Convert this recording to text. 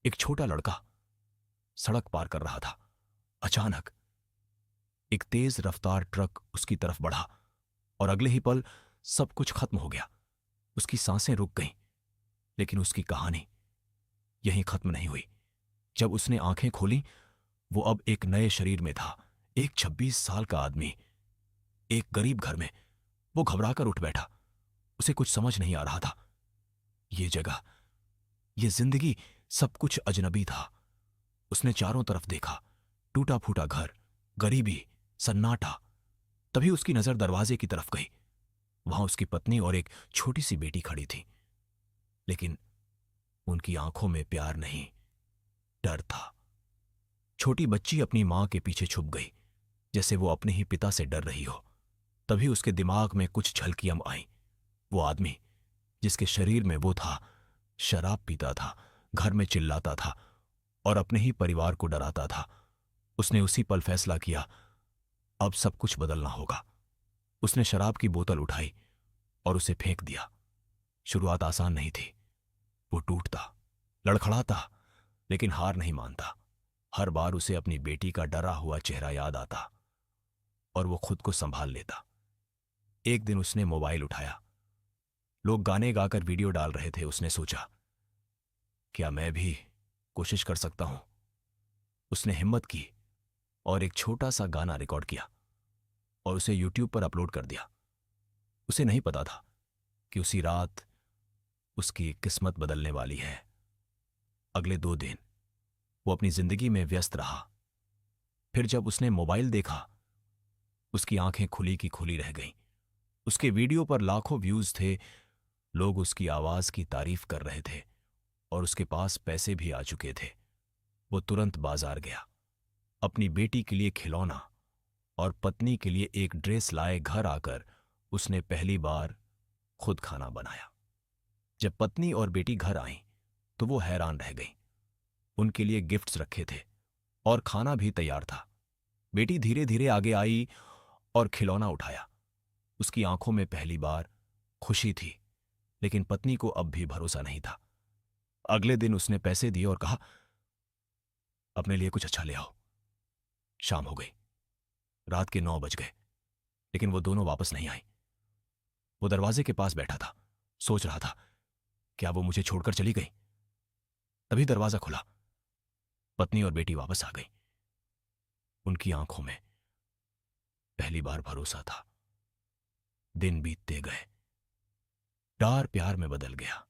एक छोटा लड़का सड़क पार कर रहा था। अचानक एक तेज रफ्तार ट्रक उसकी तरफ बढ़ा और अगले ही पल सब कुछ खत्म हो गया। उसकी सांसें रुक गईं, लेकिन उसकी कहानी यहीं खत्म नहीं हुई। जब उसने आंखें खोली, वो अब एक नए शरीर में था। एक 26 साल का आदमी, एक गरीब घर में। वो घबराकर उठ बैठा। उसे कुछ समझ नहीं आ रहा था। ये जगह, ये जिंदगी, सब कुछ अजनबी था। उसने चारों तरफ देखा, टूटा फूटा घर, गरीबी, सन्नाटा। तभी उसकी नजर दरवाजे की तरफ गई। वहां उसकी पत्नी और एक छोटी सी बेटी खड़ी थी, लेकिन उनकी आंखों में प्यार नहीं, डर था। छोटी बच्ची अपनी मां के पीछे छुप गई, जैसे वो अपने ही पिता से डर रही हो। तभी उसके दिमाग में कुछ झलकियां आईं। वो आदमी जिसके शरीर में वो था, शराब पीता था, घर में चिल्लाता था और अपने ही परिवार को डराता था। उसने उसी पल फैसला किया, अब सब कुछ बदलना होगा। उसने शराब की बोतल उठाई और उसे फेंक दिया। शुरुआत आसान नहीं थी। वो टूटता, लड़खड़ाता, लेकिन हार नहीं मानता। हर बार उसे अपनी बेटी का डरा हुआ चेहरा याद आता और वो खुद को संभाल लेता। एक दिन उसने मोबाइल उठाया। लोग गाने गाकर वीडियो डाल रहे थे। उसने सोचा, क्या मैं भी कोशिश कर सकता हूं? उसने हिम्मत की और एक छोटा सा गाना रिकॉर्ड किया और उसे यूट्यूब पर अपलोड कर दिया। उसे नहीं पता था कि उसी रात उसकी किस्मत बदलने वाली है। अगले 2 दिन वो अपनी जिंदगी में व्यस्त रहा। फिर जब उसने मोबाइल देखा, उसकी आंखें खुली की खुली रह गईं। उसके वीडियो पर लाखों व्यूज थे। लोग उसकी आवाज की तारीफ कर रहे थे और उसके पास पैसे भी आ चुके थे। वो तुरंत बाजार गया। अपनी बेटी के लिए खिलौना और पत्नी के लिए एक ड्रेस लाए। घर आकर उसने पहली बार खुद खाना बनाया। जब पत्नी और बेटी घर आईं, तो वो हैरान रह गईं। उनके लिए गिफ्ट्स रखे थे और खाना भी तैयार था। बेटी धीरे धीरे आगे आई और खिलौना उठाया। उसकी आंखों में पहली बार खुशी थी, लेकिन पत्नी को अब भी भरोसा नहीं था। अगले दिन उसने पैसे दिए और कहा, अपने लिए कुछ अच्छा ले आओ। शाम हो गई। रात के 9 बज गए, लेकिन वो दोनों वापस नहीं आई। वो दरवाजे के पास बैठा था, सोच रहा था, क्या वो मुझे छोड़कर चली गई? तभी दरवाजा खुला। पत्नी और बेटी वापस आ गई। उनकी आंखों में पहली बार भरोसा था। दिन बीतते गए। प्यार प्यार में बदल गया।